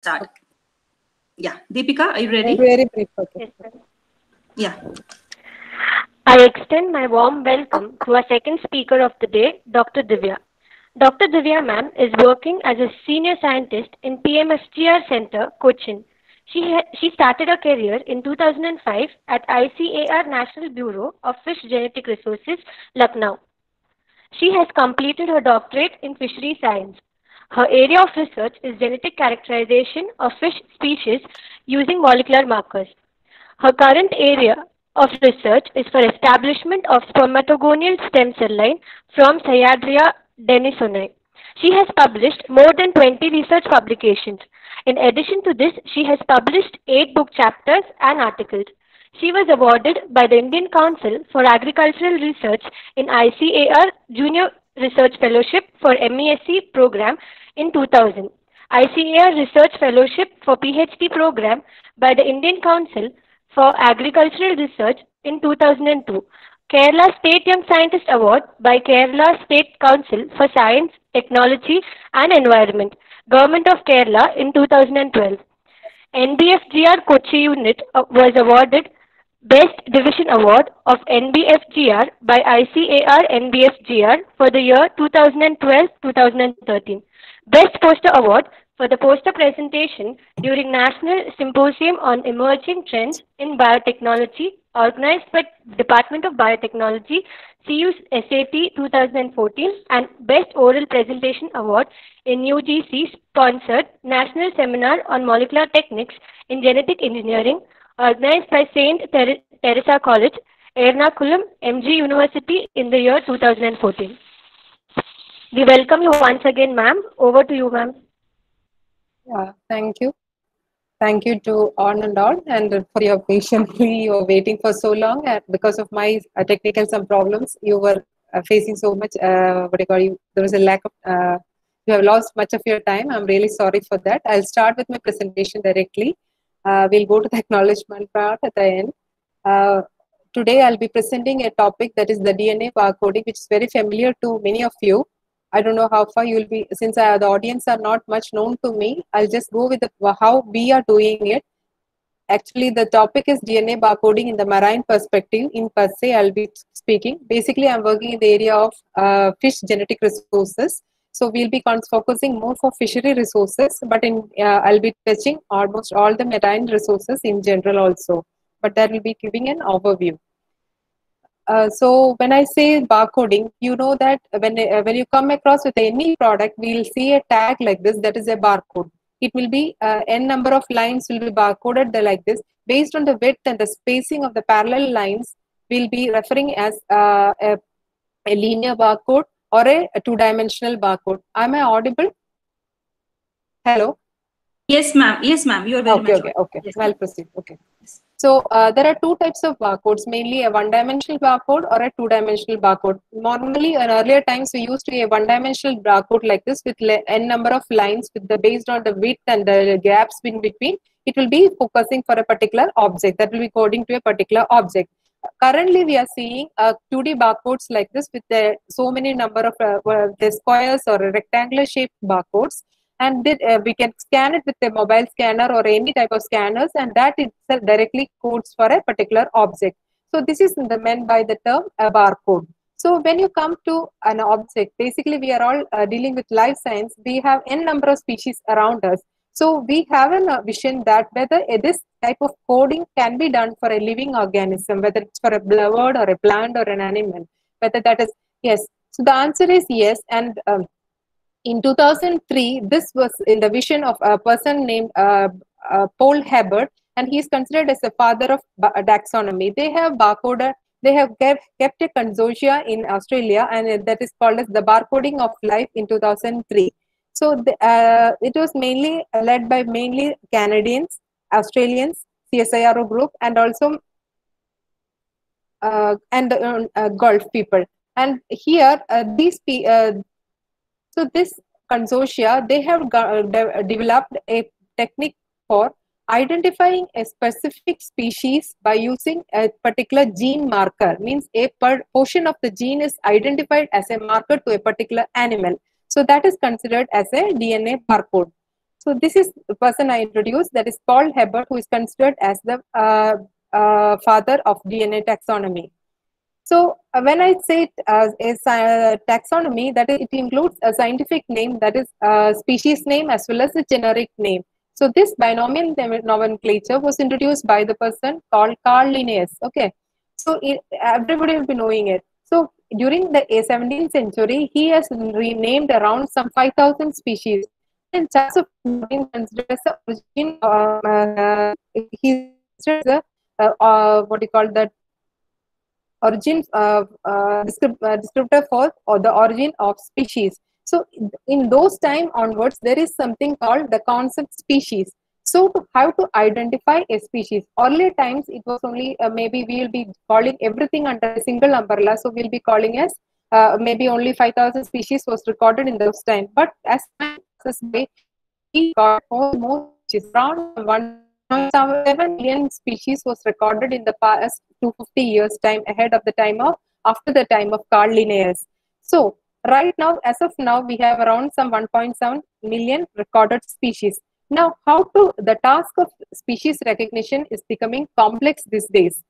start. Yeah, Deepika, are you ready? Very brief. Okay. Yes, sir. Yeah. I extend my warm welcome to our second speaker of the day, Dr. Divya. Dr. Divya ma'am is working as a senior scientist in PMFGR Center, Cochin. She started her career in 2005 at ICAR National Bureau of Fish Genetic Resources, Lucknow. She has completed her doctorate in fishery science. Her area of research is genetic characterization of fish species using molecular markers. Her current area of research is for establishment of spermatogonial stem cell line from Cyanidria denisoni. She has published more than 20 research publications. In addition to this, she has published 8 book chapters and articles. She was awarded by the Indian Council for Agricultural Research in ICAR Junior Research Fellowship for MESc program in 2000. ICAR Research Fellowship for PhD program by the Indian Council for Agricultural Research in 2002. Kerala State Young Scientist Award by Kerala State Council for Science, Technology and Environment, Government of Kerala in 2012. NBFGR Kochi unit was awarded Best Division Award of NBFGR by ICAR NBFGR for the year 2012-2013. Best Poster Award for the poster presentation during National Symposium on Emerging Trends in Biotechnology organized by Department of Biotechnology, CU SAT 2014, and Best Oral Presentation Award in UGC sponsored National Seminar on Molecular Techniques in Genetic Engineering organized by St. Teresa College, Ernakulam, MG University in the year 2014. We welcome you once again, ma'am. Over to you, ma'am. Yeah, thank you. Thank you to on and on, and for your patiently you were waiting for so long. Because of my technical some problems, you were facing so much. What do you call you? There was a lack of. You have lost much of your time. I'm really sorry for that. I'll start with my presentation directly. We'll go to the acknowledgement part at the end. Today I'll be presenting a topic that is the DNA barcoding, which is very familiar to many of you. I don't know how far you will be, since the audience are not much known to me. I'll just go with how we are doing it. Actually, the topic is DNA barcoding in the marine perspective. In per se, I'll be speaking. Basically, I'm working in the area of fish genetic resources. So we'll be focusing more for fishery resources, but I'll be touching almost all the marine resources in general also. But that will be giving an overview. So when I say barcoding, you know that when you come across with any product, we'll see a tag like this, that is a barcode. It will be n number of lines will be barcoded like this. Based on the width and the spacing of the parallel lines, we'll be referring as a linear barcode or a two-dimensional barcode. Am I audible? Hello? Yes, ma'am. Yes, ma'am. You are very much okay. Yes, I'll proceed. Okay. So there are two types of barcodes, mainly a one-dimensional barcode or a two-dimensional barcode. Normally, in earlier times, we used to a one-dimensional barcode like this with n number of lines based on the width and the gaps in between. It will be focusing for a particular object that will be coding to a particular object. Currently, we are seeing 2D barcodes like this with so many number of the squares or rectangular shaped barcodes. And we can scan it with a mobile scanner or any type of scanners, and that itself directly codes for a particular object. So this is meant by the term a barcode. So when you come to an object, basically we are all dealing with life science. We have n number of species around us. So we have a vision that whether this type of coding can be done for a living organism, whether it's for a bird or a plant or an animal, whether that is yes. So the answer is yes. And in 2003, this was in the vision of a person named Paul Hebert, and he is considered as the father of taxonomy. They have barcoded, they have kept a consortia in Australia, and that is called as the barcoding of life in 2003. So it was mainly led by mainly Canadians, Australians, CSIRO group, and also Gulf people. And here, so this consortia, they have developed a technique for identifying a specific species by using a particular gene marker. Means a portion of the gene is identified as a marker to a particular animal. So that is considered as a DNA barcode. So this is the person I introduced, that is Paul Hebert, who is considered as the father of DNA taxonomy. So when I say taxonomy, that is, it includes a scientific name, that is a species name as well as a generic name. So this binomial nomenclature was introduced by the person called Carl Linnaeus. Okay, so everybody will be knowing it. So during the 17th century, he has renamed around some 5,000 species. In terms of being considered as the origin, he's considered what you call that origin descriptor for or the origin of species. So in those time onwards, there is something called the concept species. So to how to identify a species, earlier times it was only maybe we will be calling everything under a single umbrella. So we'll be calling as maybe only 5,000 species was recorded in those time. But as time passes by, we got more species. Around 1.7 million species was recorded in the past 250 years time ahead of the time of after the time of Carl Linnaeus. So right now, as of now, we have around some 1.7 million recorded species. Now, the task of species recognition is becoming complex these days.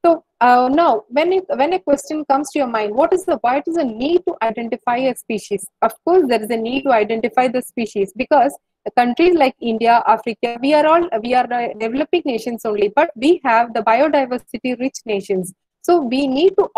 So now, when a question comes to your mind, what is the need to identify a species? Of course, there is a need to identify the species because countries like India, Africa, we are developing nations only, but we have the biodiversity rich nations. So we need to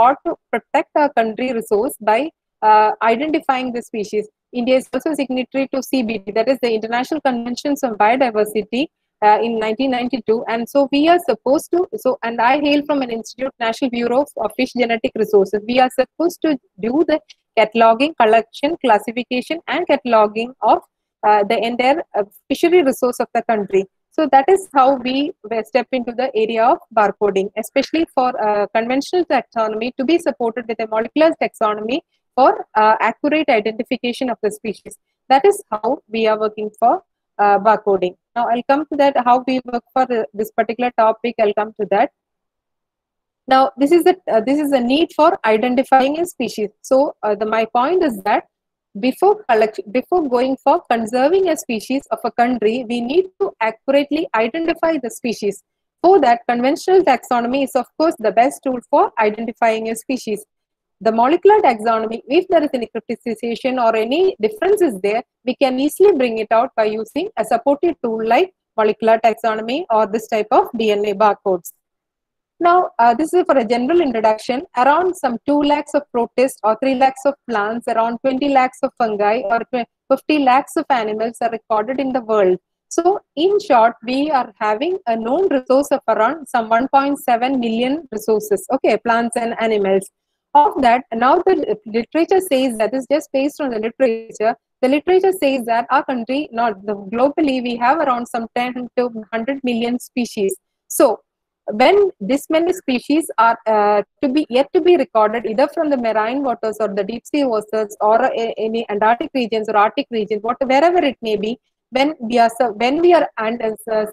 protect our country resource by identifying the species. India is also signatory to CBD, that is the International Conventions on Biodiversity, in 1992, and so we are supposed to, and I hail from an institute, National Bureau of Fish Genetic Resources. We are supposed to do the cataloging, collection, classification and cataloging of the entire fishery resource of the country. So that is how we step into the area of barcoding, especially for conventional taxonomy to be supported with a molecular taxonomy for accurate identification of the species. That is how we are working for barcoding. Now I'll come to that, how we work for this particular topic. I'll come to that. Now this is the need for identifying a species. So my point is that before going for conserving a species of a country, we need to accurately identify the species. For that, conventional taxonomy is of course the best tool for identifying a species. The molecular taxonomy, if there is any criticization or any difference is there, we can easily bring it out by using a supportive tool like molecular taxonomy or this type of DNA barcodes. Now, this is for a general introduction. Around some 2 lakhs of protists or 3 lakhs of plants, around 20 lakhs of fungi or 50 lakhs of animals are recorded in the world. So, in short, we are having a known resource of around some 1.7 million resources, okay, plants and animals. Of that, now the literature says that is just based on the literature. The literature says that our country, globally, we have around some 10 to 100 million species. So, when this many species are yet to be recorded either from the marine waters or the deep sea waters or any Antarctic regions or Arctic regions, wherever it may be, when we are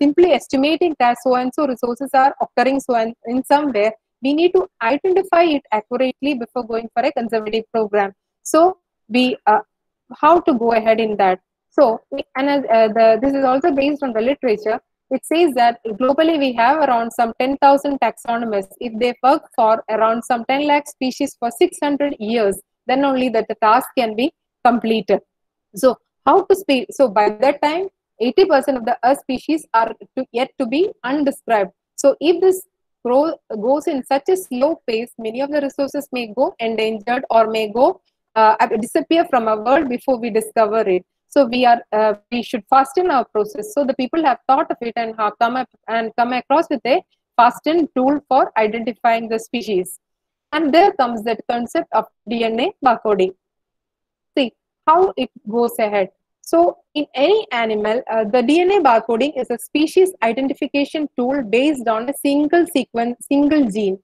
simply estimating that so and so resources are occurring in somewhere, we need to identify it accurately before going for a conservative program. So we how to go ahead in that. So this is also based on the literature. It says that globally we have around some 10,000 taxonomists. If they work for around some 10 lakh species for 600 years, then only that the task can be completed. So how to speak? So by that time, 80% of the Earth species are yet to be undescribed. So if this goes in such a slow pace, many of the resources may go endangered or may go disappear from our world before we discover it. So we should fasten our process. So the people have thought of it and have come across with a fastened tool for identifying the species. And there comes that concept of DNA barcoding. See how it goes ahead. So in any animal, the DNA barcoding is a species identification tool based on a single sequence, single gene.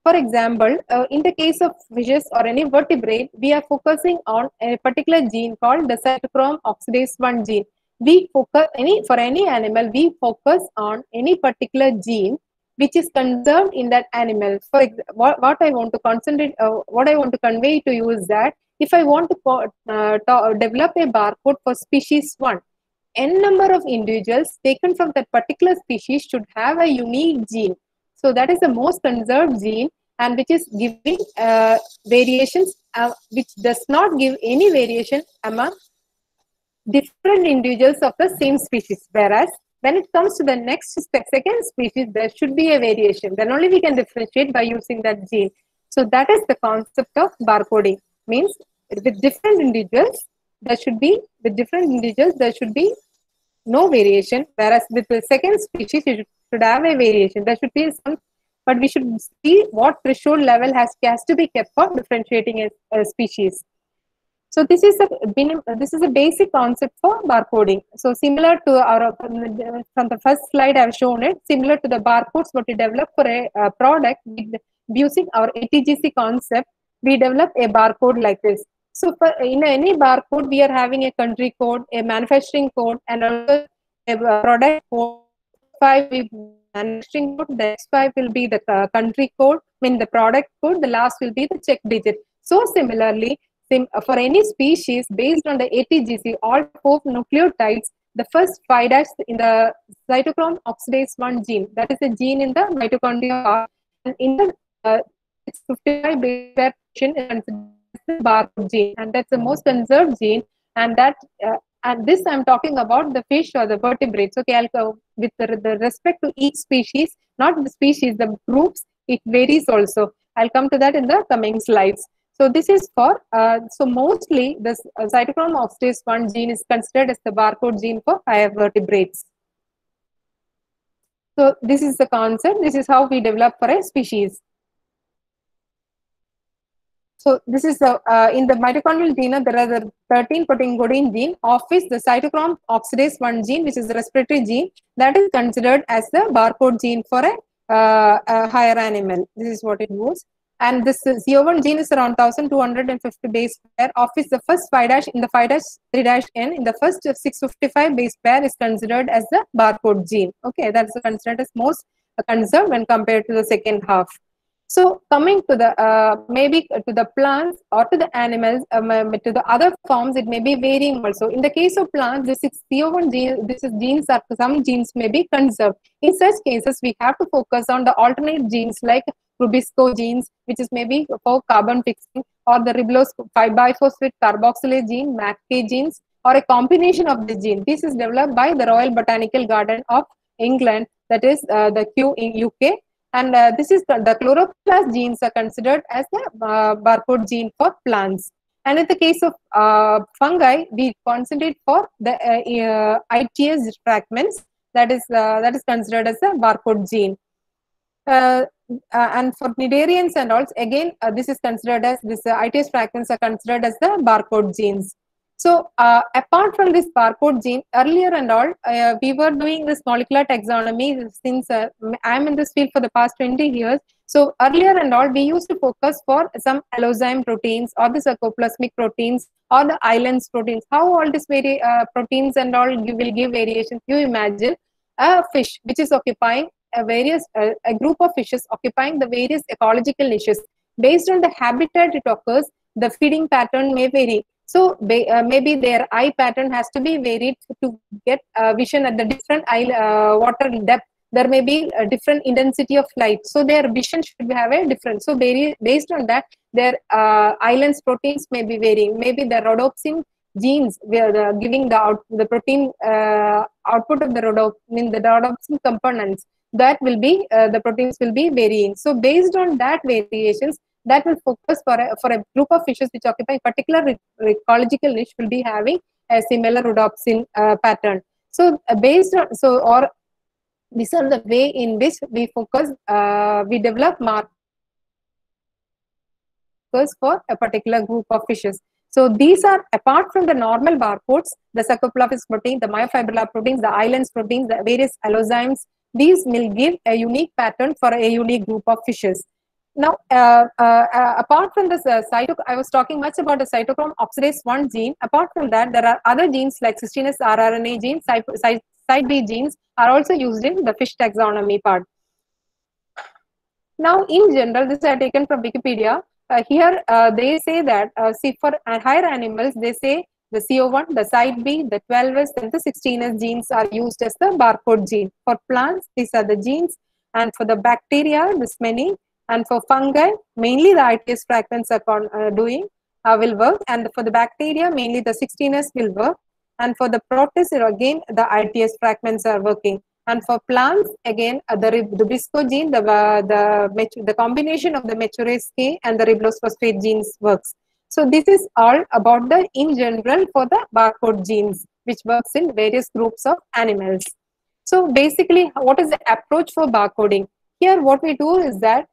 For example, in the case of fishes or any vertebrate, we are focusing on a particular gene called the cytochrome oxidase 1 gene. For any animal, we focus on any particular gene which is conserved in that animal. For what I want to concentrate, what I want to convey to you is that if I want to develop a barcode for species 1, n number of individuals taken from that particular species should have a unique gene. So that is the most conserved gene, and which is giving variations, which does not give any variation among different individuals of the same species. Whereas when it comes to the next second species, there should be a variation. Then only we can differentiate by using that gene. So that is the concept of barcoding. Means with different individuals, there should be no variation. Whereas with the second species, you should have a variation. There should be some, but we should see what threshold level has to be kept for differentiating a species. So this is a basic concept for barcoding. So similar to our from the first slide I've shown it, similar to the barcodes what we develop for a product, using our ATGC concept, we develop a barcode like this. So for in any barcode, we are having a country code, a manufacturing code, and also a product code. 5 manufacturing code, the X5 will be the country code, the product code, the last will be the check digit. So similarly, for any species, based on the ATGC, all 4 nucleotides, the first 5' in the cytochrome oxidase 1 gene, that is a gene in the mitochondria, and in the 55 base pair is the barcode gene, and that's the most conserved gene, and that and this I'm talking about the fish or the vertebrates. Okay, I'll go with the respect to each species, not the species, the groups, it varies also. I'll come to that in the coming slides. So this is for, so mostly this cytochrome oxidase 1 gene is considered as the barcode gene for higher vertebrates. So this is the concept, this is how we develop for a species. So this is in the mitochondrial genome, there are the 13 protein coding gene, of which the cytochrome oxidase 1 gene, which is the respiratory gene, that is considered as the barcode gene for a higher animal. This is what it was. And this CO1 gene is around 1250 base pair, of which the first 5' in the 5'3'N in the first 655 base pair is considered as the barcode gene. Okay, that's considered as most conserved when compared to the second half. So coming to the maybe to the plants or to the animals, to the other forms, it may be varying also. In the case of plants, this is CO1 gene, this is genes are some genes may be conserved. In such cases, we have to focus on the alternate genes like Rubisco genes, which is maybe for carbon fixing, or the ribose 5-biphosphate carboxylase gene, MAPK genes, or a combination of the gene. This is developed by the Royal Botanical Garden of England, that is the Kew in UK. And this is the chloroplast genes are considered as the barcode gene for plants. And in the case of fungi, we concentrate for the ITS fragments, that is considered as a barcode gene. And for cnidarians and all, again, this is considered as this ITS fragments are considered as the barcode genes. So apart from this barcode gene, earlier and all, we were doing this molecular taxonomy since I'm in this field for the past 20 years. So earlier and all, we used to focus for some allozyme proteins or the sarcoplasmic proteins or the islands proteins. How all these proteins and all will give variations? You imagine a fish which is occupying a group of fishes occupying the various ecological niches. Based on the habitat it occurs, the feeding pattern may vary. So maybe their eye pattern has to be varied to get vision at the different eye water depth. There may be a different intensity of light, so their vision should have a difference. So based on that, their islands proteins may be varying. Maybe the rhodopsin genes were giving the protein output of the rhodopsin components. That will be the proteins will be varying. So based on that variations, that will focus for a group of fishes which occupy particular ecological niche will be having a similar rhodopsin pattern. So based on these are the way in which we focus, we develop markers for a particular group of fishes. So these are, apart from the normal barcodes, the sarcoplasmic protein, the myofibrillar proteins, the islands proteins, the various allozymes, these will give a unique pattern for a unique group of fishes. Now, apart from this I was talking much about the cytochrome oxidase 1 gene. Apart from that, there are other genes like cystinous rRNA genes, Cyte B genes are also used in the fish taxonomy part. Now, in general, this I taken from Wikipedia. Here, they say that, see, for higher animals, they say the CO1, the site B, the 12S, and the 16S genes are used as the barcode gene. For plants, these are the genes, and for the bacteria, this many, and for fungi, mainly the ITS fragments are will work, and for the bacteria, mainly the 16S will work, and for the protists, again, the ITS fragments are working. And for plants, again, the BISCO gene, the combination of the Mature's K and the ribulose phosphate genes works. So this is all about the in general for the barcode genes, which works in various groups of animals. So basically, what is the approach for barcoding? Here, what we do is that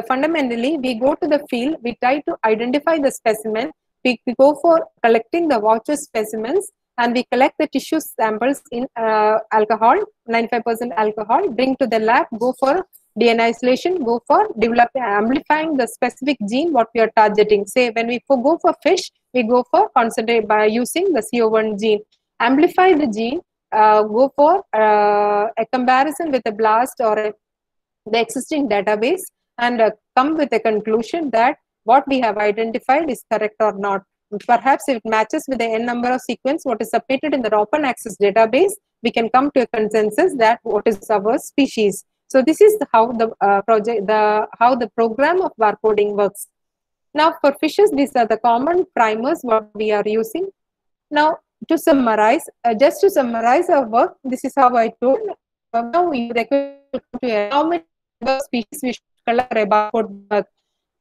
fundamentally, we go to the field, we try to identify the specimen, we go for collecting the voucher specimens, and we collect the tissue samples in alcohol, 95% alcohol, bring to the lab, go for DNA isolation, go for amplifying the specific gene what we are targeting. Say when we go for fish, we go for concentrate by using the CO1 gene. Amplify the gene, go for a comparison with a BLAST or the existing database, and come with a conclusion that what we have identified is correct or not. Perhaps if it matches with the n number of sequence what is submitted in the open access database, we can come to a consensus that what is our species. So this is how the how the program of barcoding works. Now for fishes, these are the common primers what we are using. Now to summarize, just to summarize our work, this is how I told. Now we require to how many species we should collect a barcode work.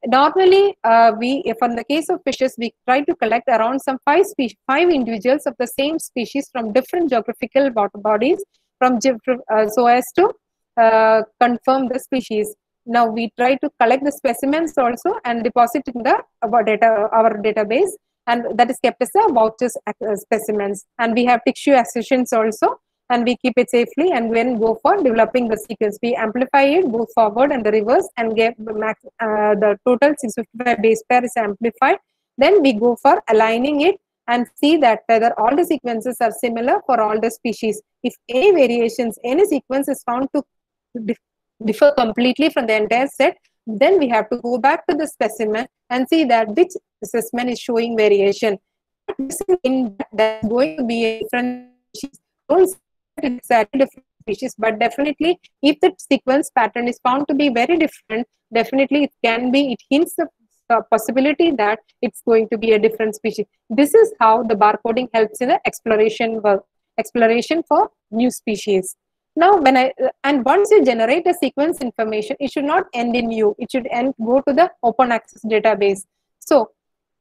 Normally, for the case of fishes, we try to collect around some 5 individuals of the same species from different geographical water bodies, so as to confirm the species. Now we try to collect the specimens also and deposit in our database, and that is kept as a vouchers specimens. And we have tissue accessions also, and we keep it safely, and then go for developing the sequence. We amplify it both forward and the reverse, and get the total 655 base pair is amplified. Then we go for aligning it and see that whether all the sequences are similar for all the species. If any variations, any sequence is found to differ completely from the entire set, then we have to go back to the specimen and see that which specimen is showing variation. That's going to be a different species. Don't exactly different species, but definitely if the sequence pattern is found to be very different, definitely it hints the possibility that it's going to be a different species. This is how the barcoding helps in the exploration for new species. Now once you generate a sequence information, it should not end in U, it should go to the open access database. So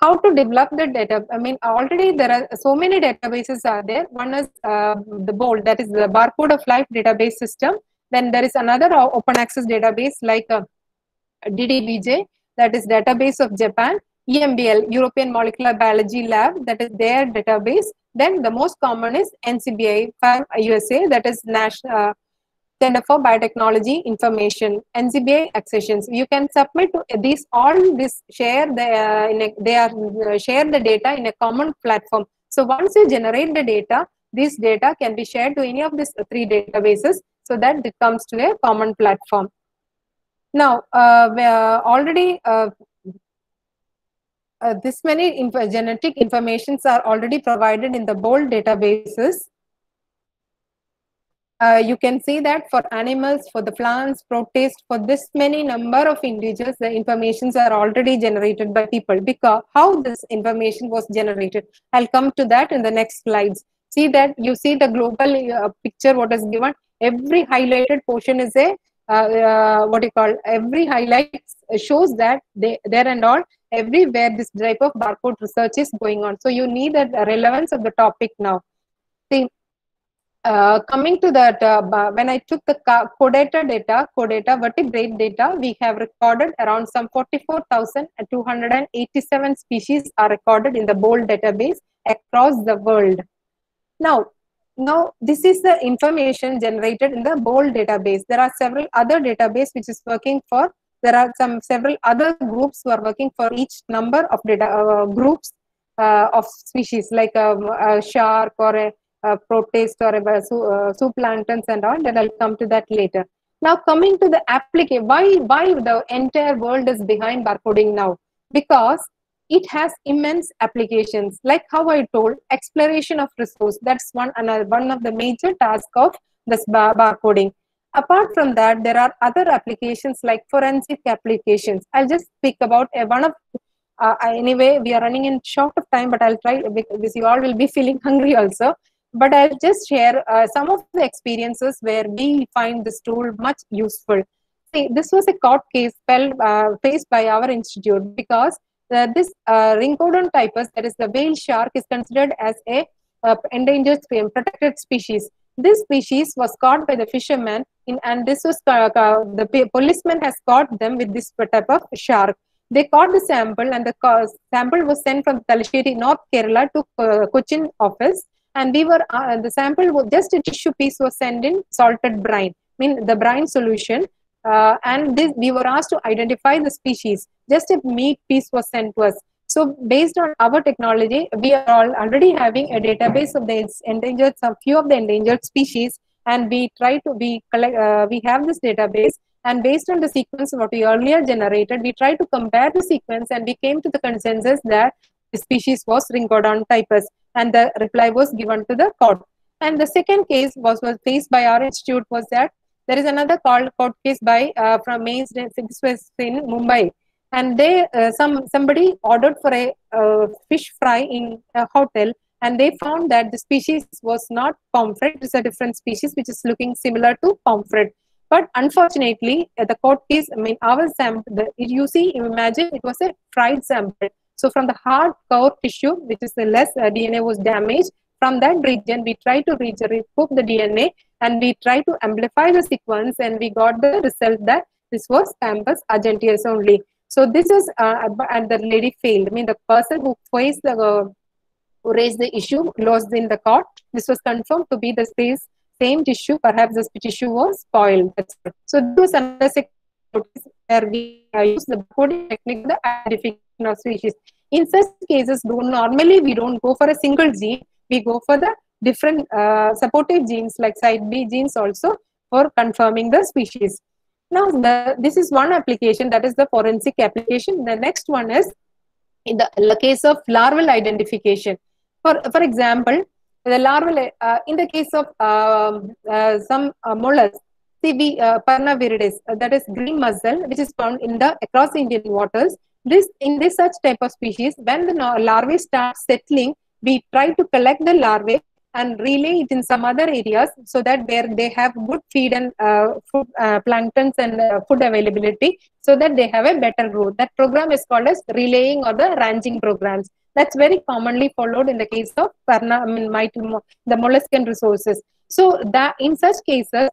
how to develop the data? I mean, already there are so many databases are there. One is the BOLD, that is the Barcode of Life database system. Then there is another open access database like DDBJ, that is database of Japan. EMBL, European Molecular Biology Lab, that is their database. Then the most common is NCBI USA, that is National Center for Biotechnology Information, NCBI accessions. You can submit to these, share the data in a common platform. So once you generate the data, this data can be shared to any of these 3 databases, so that it comes to a common platform. Now, already this many genetic informations are already provided in the BOLD databases. You can see that for animals, for the plants, protists, for this many number of individuals, the informations are already generated by people. Because how this information was generated, I'll come to that in the next slides. See that you see the global picture what is given. Every highlighted portion is a every highlight shows that there and all everywhere this type of barcode research is going on. So you need the relevance of the topic now. See, coming to that, when I took the CODATA vertebrate data, we have recorded around some 44,287 species are recorded in the BOLD database across the world. Now this is the information generated in the BOLD database. There are several other databases which is working for. There are several other groups who are working for each number of data groups of species, like a shark or a protist or a zooplanktons and all. That I'll come to that later. Now coming to the application, why the entire world is behind barcoding now? Because it has immense applications. Like how I told, exploration of resource, that's one of the major tasks of this barcoding. Apart from that, there are other applications like forensic applications. I'll just speak about one of, anyway, we are running in short of time, but I'll try because you all will be feeling hungry also. But I'll just share some of the experiences where we find this tool much useful. See, this was a court case faced by our institute because this Ringcodon typus, that is the whale shark, is considered as a endangered protected species. This species was caught by the fisherman, and this was the policeman has caught them with this type of shark. They caught the sample, and the sample was sent from Talasheri, North Kerala, to Cochin office. And we were the sample was just a tissue piece was sent in salted brine, the brine solution. And we were asked to identify the species. Just a meat piece was sent to us. So based on our technology, we are already having a database of the endangered, some few of the endangered species, and we have this database, and based on the sequence what we earlier generated, we try to compare the sequence, and we came to the consensus that the species was Ringcodon typus, and the reply was given to the court. And the second case was faced by our institute was that there is another court case by from Mains. This was in Mumbai, and they somebody ordered for a fish fry in a hotel, and they found that the species was not pomfret. It's a different species which is looking similar to pomfret. But unfortunately, the court case, our sample, you see, imagine it was a fried sample. So from the hard core tissue, which is the less DNA was damaged, from that region, we try to recoup the DNA, and we try to amplify the sequence, and we got the result that this was Campus argenteus only. So this is, and the lady failed. The person who faced who raised the issue lost in the court. This was confirmed to be the same tissue. Perhaps this tissue was spoiled. So this was another where we use the coding technique, the identification of species. In such cases, normally we don't go for a single gene. We go for the different supportive genes like site B genes also for confirming the species. Now, this is one application, that is the forensic application. The next one is in the case of larval identification. For example, the larval, in the case of some mollusks, Parna viridis, that is green mussel, which is found in across Indian waters. In this such type of species, when the larvae start settling, we try to collect the larvae and relay it in some other areas so that where they have good feed and food, planktons and food availability, so that they have a better growth. That program is called as relaying or the ranching programs. That's very commonly followed in the case of the molluscan resources. So that in such cases,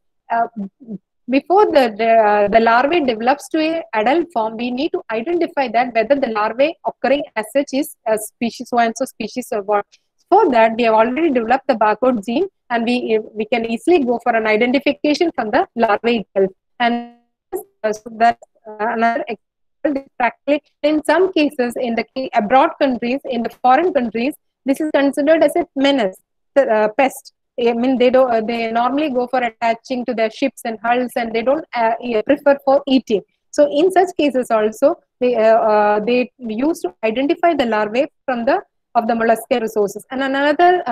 before the larvae develops to an adult form, we need to identify that whether the larvae occurring as such is a species, so and so species or what. For that, we have already developed the barcode gene, and we can easily go for an identification from the larvae itself. And so that's another example. Practically, in some cases, in the abroad countries, in the foreign countries, this is considered as a menace, pest. They normally go for attaching to their ships and hulls, and they don't prefer for eating. So in such cases also, they used to identify the larvae from the molluscan resources. And another,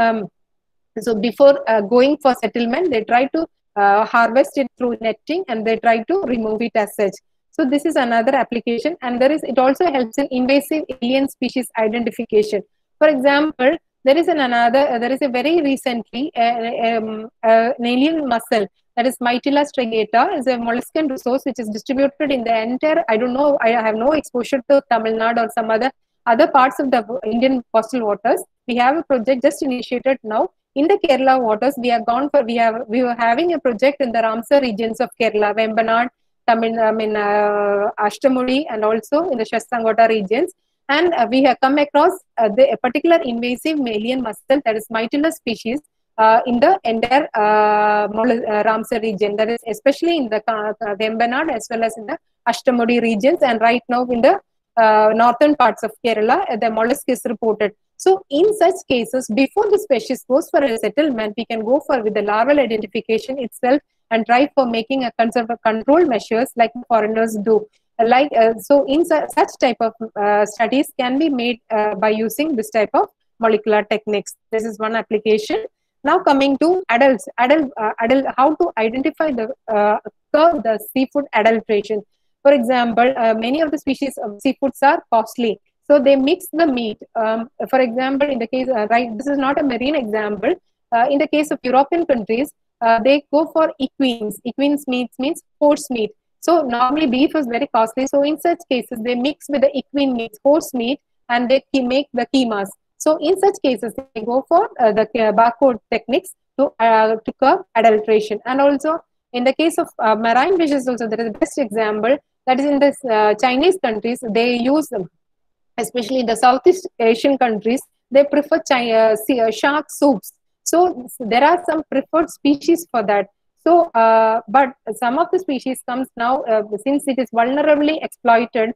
so before going for settlement, they try to harvest it through netting, and they try to remove it as such. So this is another application, and it also helps in invasive alien species identification. For example, there is a very recently an alien mussel, that is Mytila striata, is a molluscan resource which is distributed in the entire, I don't know, I have no exposure to Tamil Nadu or some other parts of the Indian coastal waters. We have a project just initiated now in the Kerala waters. We were having a project in the Ramsar regions of Kerala, Vembanad, Ashtamudi, and also in the Shastangota regions. And we have come across a particular invasive alien mussel, that is Mytila species, in the entire Ramsar region, that is especially in the Vembanad as well as in the Ashtamudi regions, and right now in the northern parts of Kerala, the mollusk is reported. So in such cases, before the species goes for a settlement, we can go for with the larval identification itself and try for making a control measures like foreigners do. So in such type of studies can be made by using this type of molecular techniques. This is one application. Now coming to adults, how to identify the seafood adulteration. For example, many of the species of seafoods are costly, so they mix the meat. For example, in the case, this is not a marine example. In the case of European countries, they go for equines. Equines means horse meat. So normally beef is very costly. So in such cases, they mix with the equine meat, horse meat, and they make the keemas. So in such cases, they go for the barcode techniques to curb adulteration. And also in the case of marine fishes, also there is the best example. That is in the Chinese countries, they use, especially in the Southeast Asian countries, they prefer shark soups. So there are some preferred species for that. So, but some of the species comes now, since it is vulnerably exploited,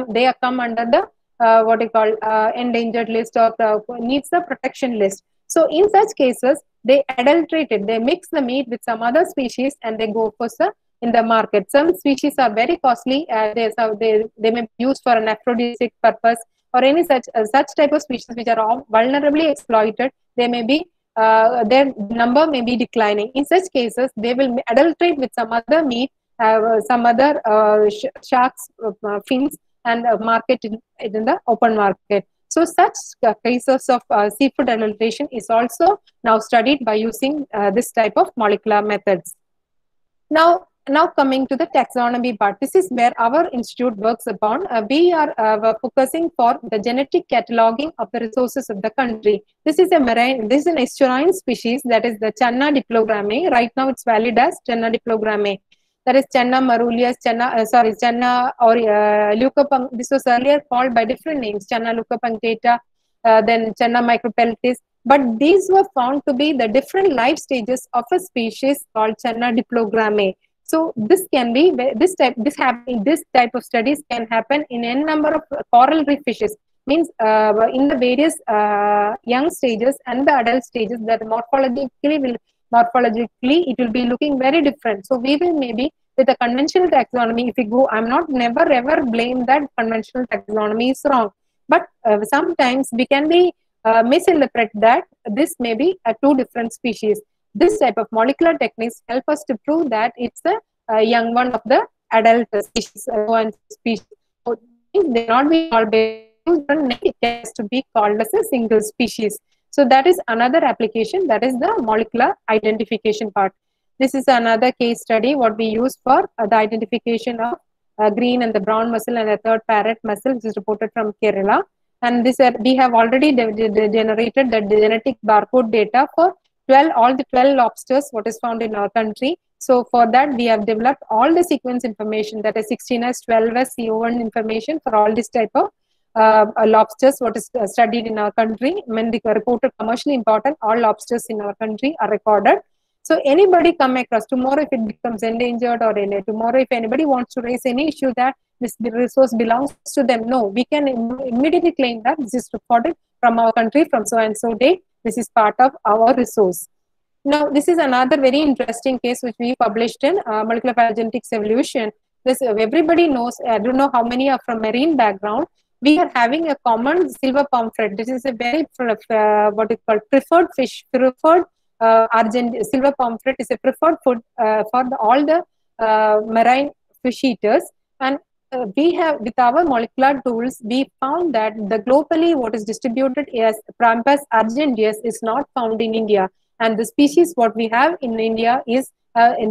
they are come under the what you call endangered list or needs the protection list. So in such cases, they adulterate it. They mix the meat with some other species and they go for in the market. Some species are very costly. They may be used for an aphrodisiac purpose or any such type of species which are all vulnerably exploited. They may be their number may be declining. In such cases, they will adulterate with some other meat, some other sharks, fins, and market in the open market. So such cases of seafood adulteration is also now studied by using this type of molecular methods. Now coming to the taxonomy part, this is where our institute works upon. We are focusing for the genetic cataloging of the resources of the country. This is an estuarine species, that is the Channa diplogrammae. Right now it's valid as Channa diplogrammae. That is Channa marulius, Channa or leucopuncta. This was earlier called by different names, Channa leucopunctata, then Channa micropeltis. But these were found to be the different life stages of a species called Channa diplogrammae. So this can be this type of studies can happen in n number of coral reef fishes. Means in the various young stages and the adult stages, that morphologically it will be looking very different. So we will maybe with a conventional taxonomy, if we go, I'm not never ever blame that conventional taxonomy is wrong, but sometimes we can be misinterpret that this may be two different species. This type of molecular techniques help us to prove that it's a young one of the adult species. So they not be called, it has to be called as a single species. So that is another application, that is the molecular identification part. This is another case study what we use for the identification of green and the brown mussel and the third parrot mussel, which is reported from Kerala. And this we have already generated the genetic barcode data for all the 12 lobsters what is found in our country. So for that we have developed all the sequence information, that is 16S, 12S, CO1 information for all this type of lobsters what is studied in our country. When they are reported commercially important, all lobsters in our country are recorded. So anybody come across tomorrow, if it becomes endangered, or tomorrow if anybody wants to raise any issue that this resource belongs to them, no, we can immediately claim that this is reported from our country from so and so date. This is part of our resource. Now, this is another very interesting case which we published in Molecular Phylogenetics Evolution. This everybody knows. I don't know how many are from marine background. We are having a common silver pomfret. This is a very what is called preferred fish. Preferred silver pomfret is a preferred food for all the marine fish eaters. And we have, with our molecular tools, we found that the globally what is distributed as Pampas argenteus is not found in India, and the species what we have in India is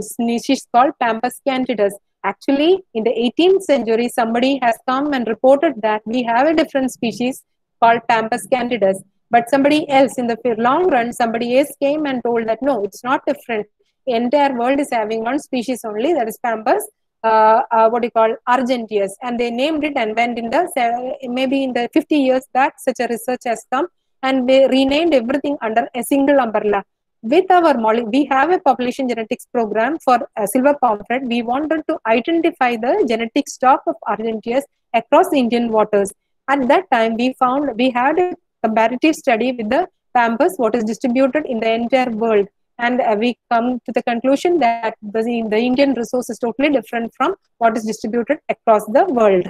species called Pampas candidus. Actually, in the 18th century, somebody has come and reported that we have a different species called Pampas candidus. But somebody else in the long run, somebody else came and told that no, it's not different. The entire world is having one species only, that is Pampas what you call argenteus, and they named it and went in the maybe in the 50 years back such a research has come and they renamed everything under a single umbrella. With our we have a population genetics program for silver pomfret. We wanted to identify the genetic stock of argenteus across the Indian waters. At that time we found we had a comparative study with the Pampas what is distributed in the entire world, and we come to the conclusion that the Indian resource is totally different from what is distributed across the world.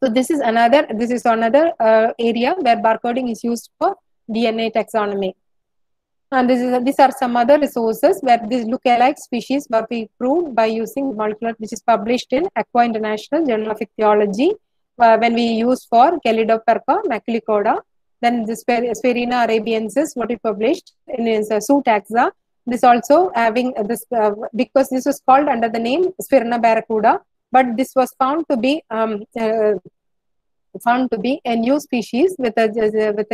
So this is another area where barcoding is used for DNA taxonomy. And these are some other resources where these lookalike species were proved by using molecular, which is published in Aqua International Journal of Ichthyology, when we use for Calidoperca maculicoda. Then this Sphaerina arabiensis, what we published in is Zoo Taxa. This also having this because this was called under the name Sphaerina barracuda, but this was found to be a new species with a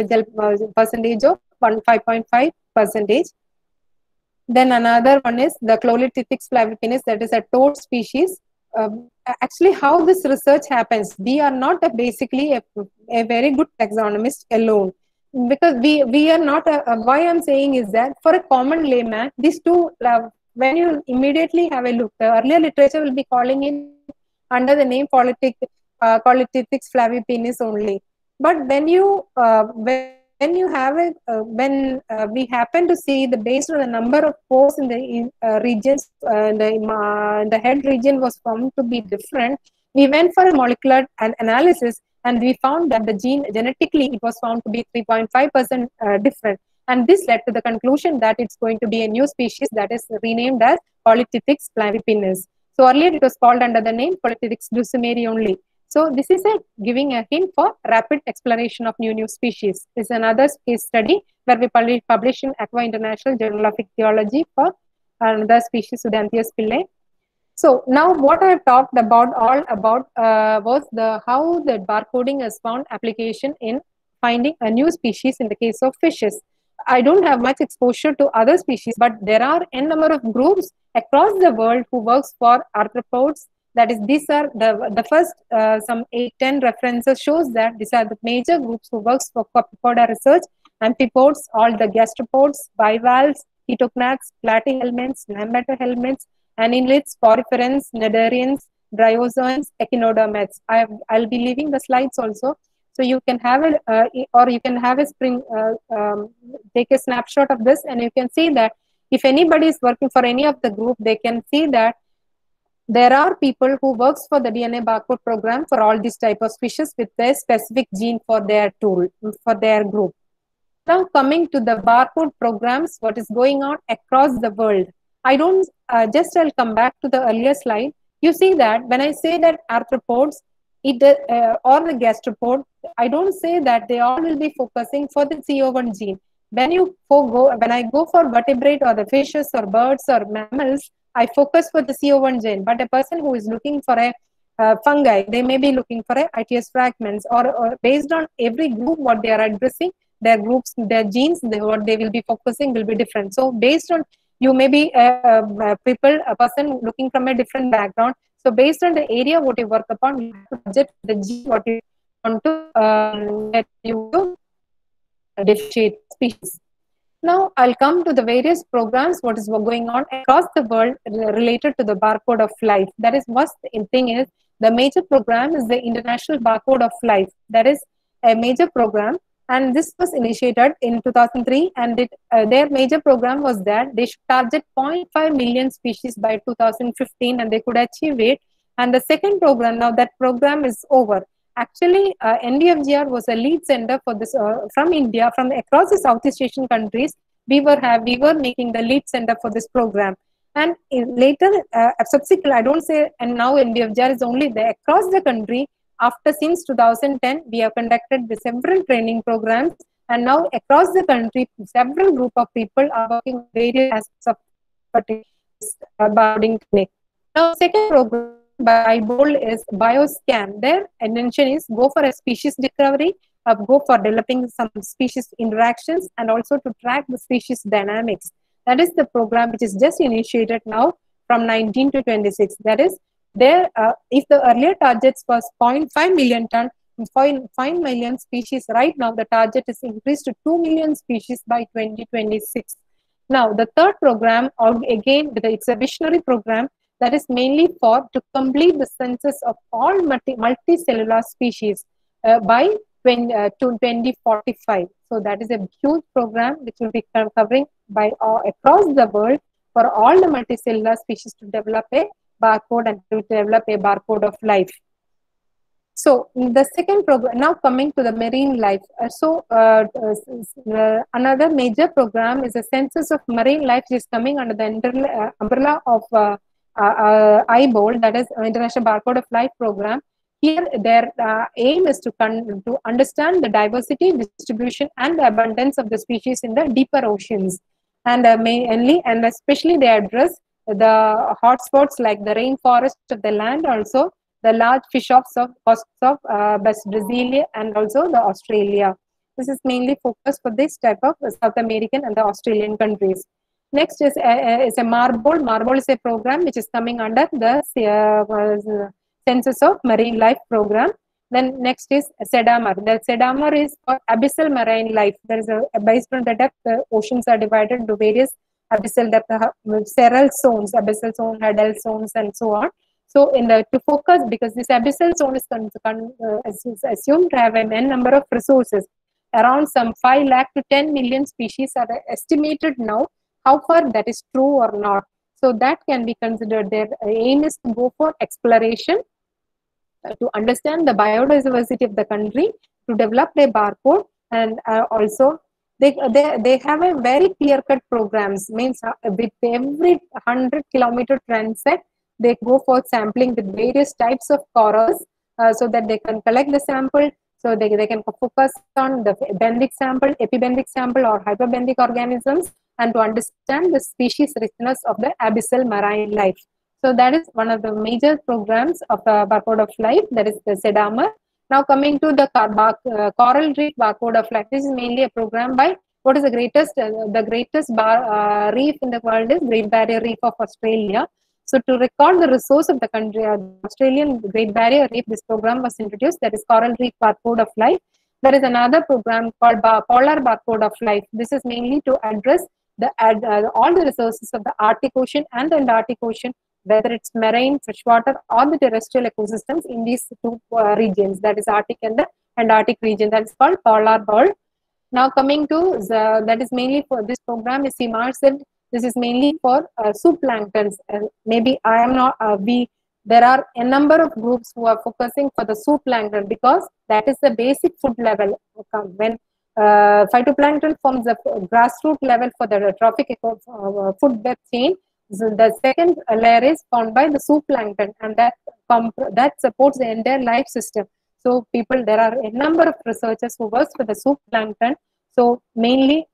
gel percentage of 5.5%. Then another one is the Chlolitithix flavipinis, that is a toad species. Actually, how this research happens, we are not basically a very good taxonomist alone, because we are not why I'm saying is that for a common layman, these two, when you immediately have a look, the earlier literature will be calling it under the name Chlolitithix flavipinis only. But when you we happen to see based on the number of pores in the regions, in the head region was found to be different, we went for a molecular analysis and we found that the gene genetically it was found to be 3.5% different, and this led to the conclusion that it's going to be a new species that is renamed as Chlolitithix flavipinis. So earlier it was called under the name Chlolitithix dulcimeri only. So this is giving a hint for rapid exploration of new species. This is another case study where we published in Aqua International Journal of Ichthyology for another species, Pseudanthias pillei. So now what I have talked about was how the barcoding has found application in finding a new species in the case of fishes. I don't have much exposure to other species, but there are n number of groups across the world who works for arthropods. That is, these are the first some 8-10 references shows that these are the major groups who works for Copepoda research: amphipods, all the gastropods, bivalves, ketocnads, platyhelminths, lambetohelminths, annelids, poriferans, cnidarians, bryozoans, echinodermates. I'll be leaving the slides also, so you can have or you can have a take a snapshot of this, and you can see that if anybody is working for any of the group, they can see that there are people who works for the DNA barcode program for all these type of species with their specific gene for their tool, for their group. Now coming to the barcode programs, what is going on across the world. I'll come back to the earlier slide. You see that when I say that arthropods or the gastropod, I don't say that they all will be focusing for the CO1 gene. When I go for vertebrate or the fishes or birds or mammals, I focus for the CO1 gene, but a person who is looking for a fungi, they may be looking for a ITS fragments, or based on every group what they are addressing, their groups, their genes, what they will be focusing will be different. So based on, you may be a person looking from a different background. So based on the area what you work upon, you have to budget the gene what you want to get you to differentiate species. Now I'll come to the various programs what is going on across the world related to the barcode of life. That is, first thing is the major program is the International Barcode of Life. That is a major program, and this was initiated in 2003, and their major program was that they should target 0.5 million species by 2015, and they could achieve it. And the second program, now that program is over. Actually, NDFGR was a lead center for this from India, from across the Southeast Asian countries. We were making the lead center for this program, and later, subsequently, I don't say, and now NDFGR is only there across the country. Since 2010, we have conducted several training programs, and now across the country, several group of people are working on various aspects of bioding technique. Now, second program by BOLD is BioScan. Their intention is go for a species discovery, go for developing some species interactions, and also to track the species dynamics. That is the program which is just initiated now from 19 to 26. That is, there, if the earlier targets was 0.5 million ton, 0.5 million species, right now the target is increased to 2 million species by 2026. Now, the third program, again, it's a visionary program that is mainly to complete the census of all multicellular species by 2045. So that is a huge program which will be covering by across the world for all the multicellular species to develop a barcode and to develop a barcode of life. So the second program, now coming to the marine life. Another major program is a census of marine life, which is coming under the umbrella of IBOL, that is International Barcode of Life program. Here, their aim is to understand the diversity, distribution, and the abundance of the species in the deeper oceans. And mainly and especially, they address the hotspots like the rainforest of the land, also the large fish coasts of Brasilia and also the Australia. This is mainly focused for this type of South American and the Australian countries. Next is a MARBOL. MARBOL is a program which is coming under the Census of Marine Life program. Then next is SEDAMAR. The SEDAMAR is for abyssal marine life. There is based on the depth, the oceans are divided into various abyssal depth, several zones, abyssal zone, hadal zones, and so on. So, to focus, because this abyssal zone is assumed to have an n number of resources, around some 5 lakh to 10 million species are estimated now. How far that is true or not? So that can be considered. Their aim is to go for exploration, to understand the biodiversity of the country, to develop a barcode, and also they have a very clear-cut programs. Means with every 100-kilometer transect, they go for sampling with various types of corals, so that they can collect the sample, so they can focus on the bendic sample, epibendic sample, or hyperbendic organisms, and to understand the species richness of the abyssal marine life. So that is one of the major programs of Barcode of Life, that is the SEDAMAR. Now coming to the Coral Reef Barcode of Life. This is mainly a program by what is the greatest reef in the world is Great Barrier Reef of Australia. So to record the resource of the country, Australian Great Barrier Reef, this program was introduced, that is Coral Reef Barcode of Life. There is another program called Polar Barcode of Life. This is mainly to address all the resources of the Arctic Ocean and the Antarctic Ocean, whether it's marine, freshwater, or the terrestrial ecosystems in these two regions, that is Arctic and the Antarctic region. That is called Polar World. Now coming to that is mainly for this program is CMARSID. This is mainly for zooplanktons. Maybe I am not. There are a number of groups who are focusing for the zooplankton because that is the basic food level. When phytoplankton forms the grassroots level for the trophic food web chain, so the second layer is formed by the zooplankton, and that supports the entire life system. So there are a number of researchers who work for the zooplankton. So mainly,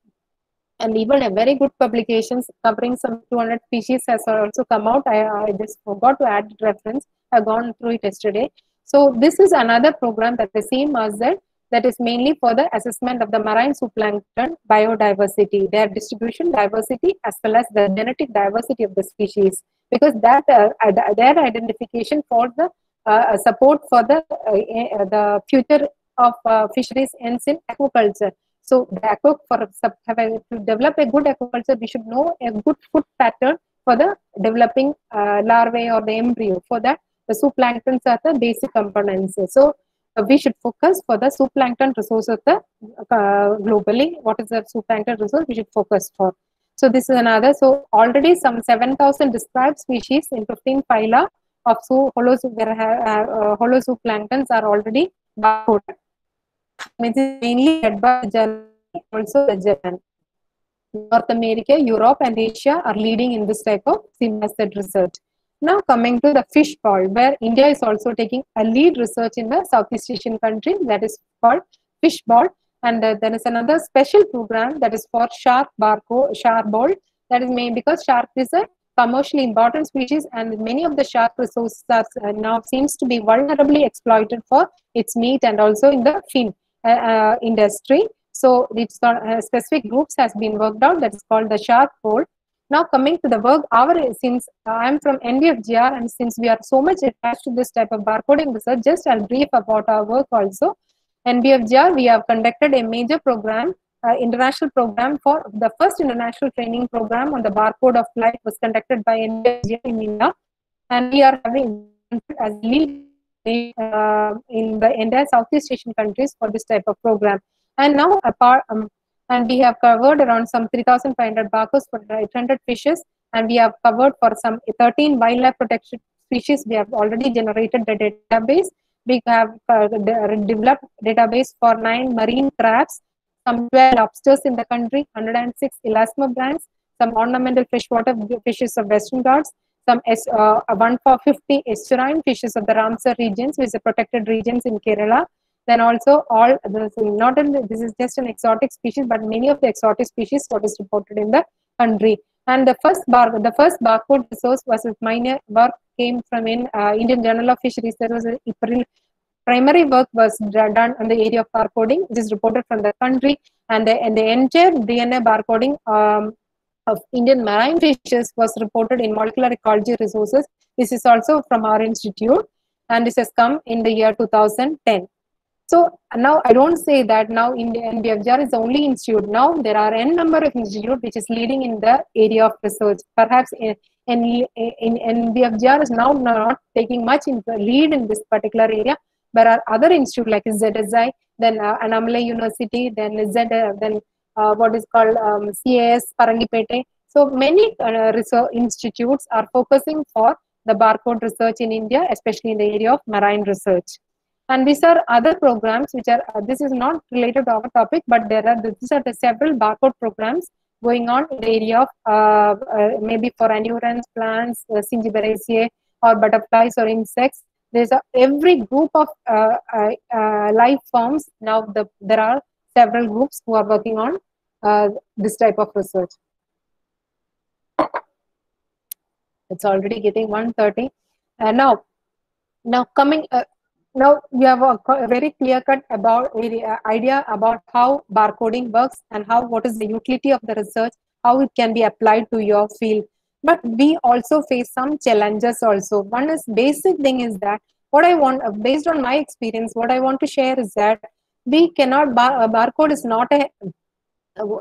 and even a very good publications covering some 200 species has also come out. I just forgot to add reference. I've gone through it yesterday. So this is another program that the CMARSID, that is mainly for the assessment of the marine zooplankton biodiversity, their distribution diversity, as well as the genetic diversity of the species, because that their identification for the support for the future of fisheries ends in aquaculture. So to develop a good aquaculture, we should know a good food pattern for the developing larvae or the embryo. For that, the zooplanktons are the basic components. So we should focus for the zooplankton resource of the globally. What is the zooplankton resource we should focus for? So this is another. So already some 7,000 described species in 15 phyla of holozooplankton are already barcoded. It is mainly led by Germany, also Japan. North America, Europe, and Asia are leading in this type of CMARSID research. Now coming to the fish ball, where India is also taking a lead research in the Southeast Asian country, that is called fish ball. And there is another special program that is for shark ball. That is made because shark is a commercially important species, and many of the shark resources are now seems to be vulnerably exploited for its meat and also in the fin industry. So it's specific groups has been worked out, that is called the shark bowl. Now coming to the work, since I am from NBFGR, and since we are so much attached to this type of barcoding research, just I'll brief about our work also. NBFGR, we have conducted a major program, international program for the first international training program on the barcode of life was conducted by NBFGR in India, and we are having as lead in the entire Southeast Asian countries for this type of program. And now and we have covered around some 3,500 barcodes for 800 fishes, and we have covered for some 13 wildlife protection species. We have already generated the database. We have developed database for 9 marine crabs, some 12 lobsters in the country, 106 elasmobranchs, some ornamental freshwater fishes of Western Ghats, some 150 estuarine fishes of the Ramsar regions, which are protected regions in Kerala. Then also all not only this is just an exotic species, but many of the exotic species what is reported in the country. And the first barcode resource was my work came from in Indian Journal of Fisheries. There was a primary work was done on the area of barcoding, which is reported from the country, and the entire DNA barcoding of Indian marine fishes was reported in molecular ecology resources. This is also from our institute, and this has come in the year 2010. So now I don't say that now NBFGR is the only institute. Now there are n number of institutes which is leading in the area of research. Perhaps in NBFGR is now not taking much in the lead in this particular area. There are other institutes like ZSI, then Annamalai University, then what is called CAS Parangipete. So many research institutes are focusing for the barcode research in India, especially in the area of marine research. And these are other programs which are, this is not related to our topic, but these are the several barcode programs going on in the area of maybe for anurans, plants, Zingiberaceae, or butterflies or insects. There's every group of life forms. Now there are several groups who are working on this type of research. It's already getting 1:30. Now coming. Now we have a very clear cut about idea about how barcoding works and what is the utility of the research, how it can be applied to your field. But we also face some challenges also. One is basic thing is that what I want, based on my experience, what I want to share is that we cannot barcode is not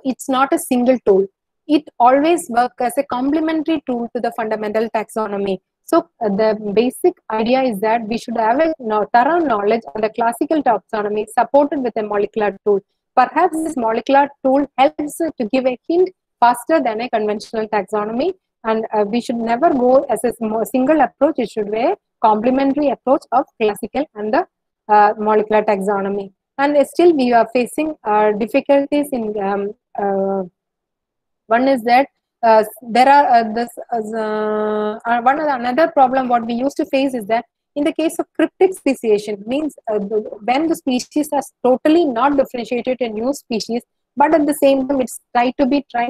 it's not a single tool. It always works as a complementary tool to the fundamental taxonomy. So the basic idea is that we should have a thorough knowledge on the classical taxonomy supported with a molecular tool. Perhaps this molecular tool helps to give a hint faster than a conventional taxonomy, and we should never go as a single approach. It should be a complementary approach of classical and the molecular taxonomy. And still we are facing difficulties in one is that there are another problem what we used to face is that in the case of cryptic speciation, means when the species are totally not differentiated in new species, but at the same time it's trying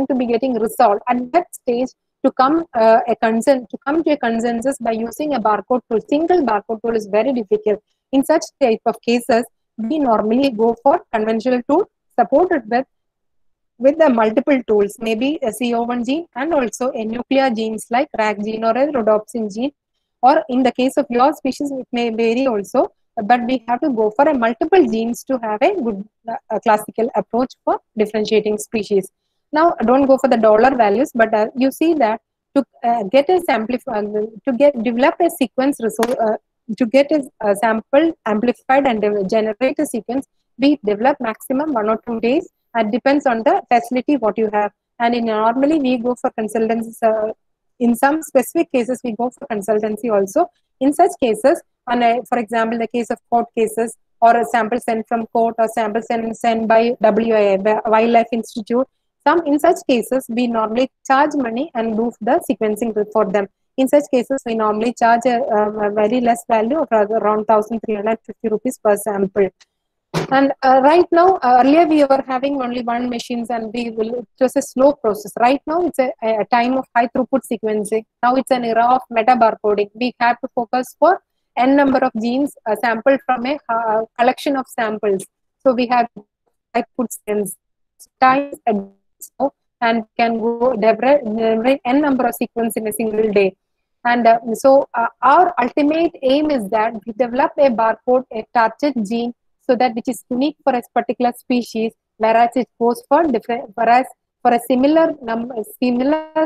to be getting resolved. At that stage, to come to a consensus by using a barcode tool, single barcode tool is very difficult. In such type of cases, we normally go for conventional tool supported with the multiple tools, maybe a CO1 gene and also a nuclear genes like RAG gene or a rhodopsin gene, or in the case of your species it may vary also, but we have to go for a multiple genes to have a good classical approach for differentiating species. Now don't go for the dollar values, but you see that to get a develop a sequence resource, to get a sample amplified and generate a sequence, we develop maximum 1 or 2 days. It depends on the facility what you have, and normally we go for consultancies. In some specific cases, we go for consultancy also. In such cases, for example, the case of court cases or a sample sent from court or sample sent by WIA, Wildlife Institute. In such cases, we normally charge money and do the sequencing for them. In such cases, we normally charge a very less value of around 1,350 rupees per sample. And right now, earlier we were having only one machines and it was a slow process. Right now, it's a time of high throughput sequencing. Now it's an era of meta barcoding. We have to focus for n number of genes sampled from a collection of samples. So we have high throughput sequence times and can go generate n number of sequences in a single day. And so our ultimate aim is that we develop a barcode, a target gene, so that which is unique for a particular species, whereas it goes for different, whereas for a similar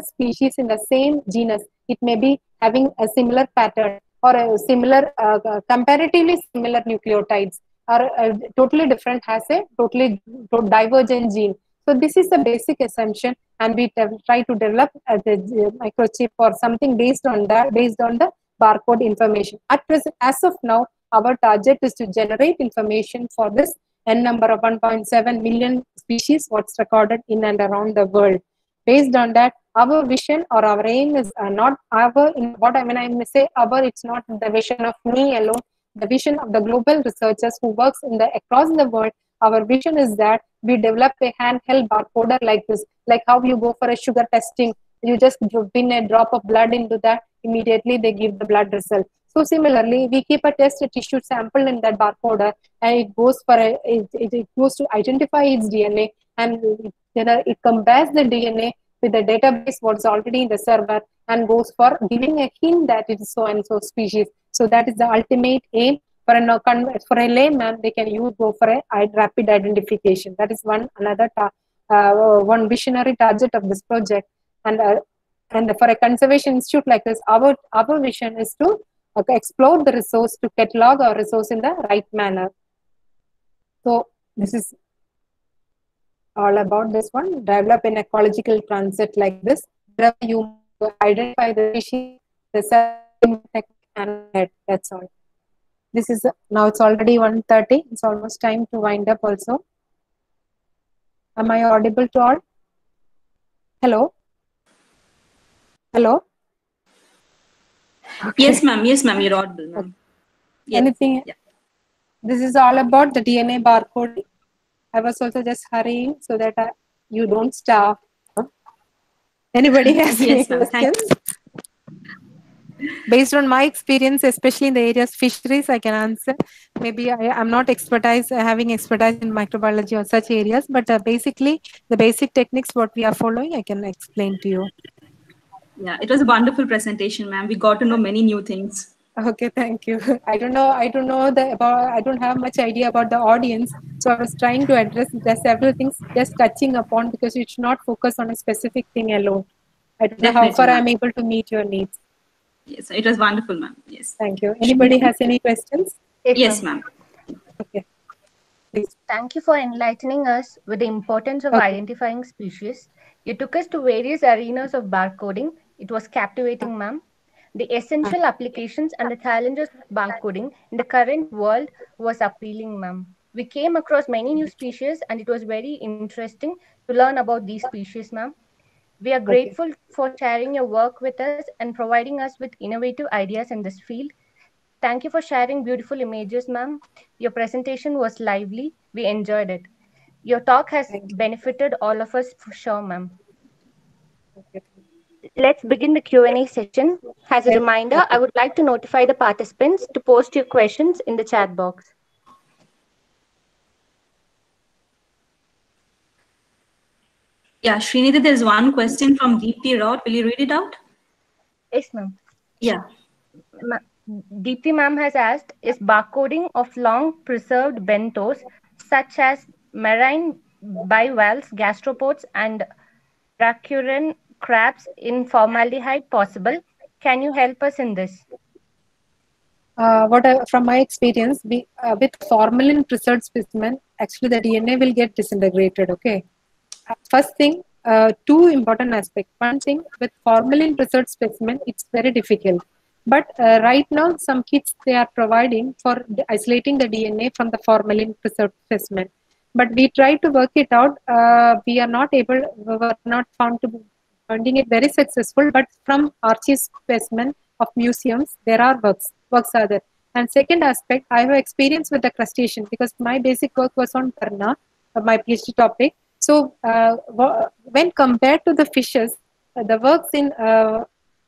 species in the same genus, it may be having a similar pattern, or a similar, comparatively similar nucleotides are totally different, has a totally divergent gene. So this is a basic assumption, and we try to develop the microchip or something based on that, based on the barcode information. At present, as of now, our target is to generate information for this n number of 1.7 million species what's recorded in and around the world. Based on that, our vision or our aim is not our, in what I mean, I may say our, it's not the vision of me alone, the vision of the global researchers who works in the across the world. Our vision is that we develop a handheld barcoder like this, like how you go for a sugar testing, you just pin a drop of blood into that, immediately they give the blood result. So similarly, we keep a tissue sample in that barcoder, and it goes for it goes to identify its DNA, and it compares the DNA with the database what's already in the server, and goes for giving a hint that it is so and so species. So that is the ultimate aim. For a layman, they can go for a rapid identification. That is one visionary target of this project. And for a conservation institute like this, our vision is to explore the resource, to catalog our resource in the right manner. So this is all about this one. Develop an ecological transit like this, where you identify the species, the technique, and that's all. This is now, it's already 1:30. It's almost time to wind up also. Am I audible to all? Hello? Hello? Okay. Yes, ma'am. Yes, ma'am. You're audible, ma'am. Okay. Yes. Anything? Yeah. This is all about the DNA barcode. I was also just hurrying so that you don't starve. Anybody has any questions? Based on my experience, especially in the areas of fisheries, I can answer. Maybe I'm not having expertise in microbiology or such areas, but basically the basic techniques what we are following, I can explain to you. Yeah, it was a wonderful presentation, ma'am. We got to know many new things. Okay, thank you. I don't know I don't have much idea about the audience, so I was trying to address several things, just touching upon, because it should not focus on a specific thing alone. I don't know how far I'm able to meet your needs. Yes, it was wonderful, ma'am. Yes. Thank you. Anybody has any questions? Yes, ma'am. Okay. Please. Thank you for enlightening us with the importance of identifying species. You took us to various arenas of barcoding. It was captivating, ma'am. The essential applications and the challenges of barcoding in the current world was appealing, ma'am. We came across many new species, and it was very interesting to learn about these species, ma'am. We are grateful for sharing your work with us and providing us with innovative ideas in this field. Thank you for sharing beautiful images, ma'am. Your presentation was lively. We enjoyed it. Your talk has benefited all of us for sure, ma'am. Let's begin the Q&A session. As a reminder, I would like to notify the participants to post your questions in the chat box. Yeah, Srinidhi, there's one question from Deepthi Raut. Will you read it out? Yes, ma'am. Yeah. Deepthi ma'am has asked, is barcoding of long preserved bentos such as marine bivalves, gastropods, and brachyuran crabs in formaldehyde possible? Can you help us in this? From my experience, with formalin preserved specimen, actually the DNA will get disintegrated. Okay. First thing, two important aspects. One thing, with formalin preserved specimen, it's very difficult. But right now, some kits they are providing for isolating the DNA from the formalin preserved specimen. But we try to work it out. We are not finding it very successful. But from archive specimen of museums, there are works are there. And second aspect, I have experience with the crustacean because my basic work was on Karna, my PhD topic. So when compared to the fishes, the works in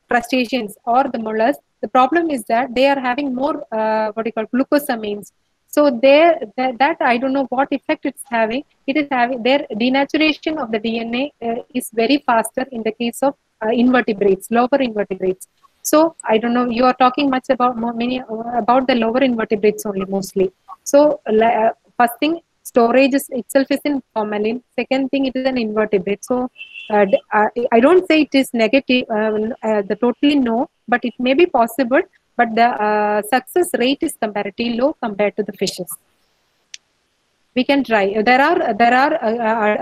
crustaceans or the mollusks, the problem is that they are having more glucosamines. So that I don't know what effect it's having. It is having their denaturation of the DNA is very faster in the case of invertebrates, lower invertebrates. So I don't know. You are talking much about about the lower invertebrates only mostly. So first thing, storage itself is in formalin. Second thing, it is an invertebrate. So I don't say it is negative, the totally no, but it may be possible. but the success rate is comparatively low compared to the fishes. We can try. There are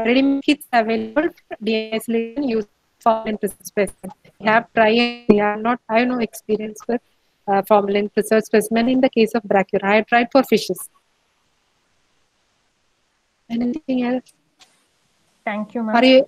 ready-made kits available for DNA isolation using formalin preserved specimen. We have tried. I have no experience with formalin preserved specimen in the case of brachyura. I have tried for fishes. Anything else? Thank you, Are ma'am. you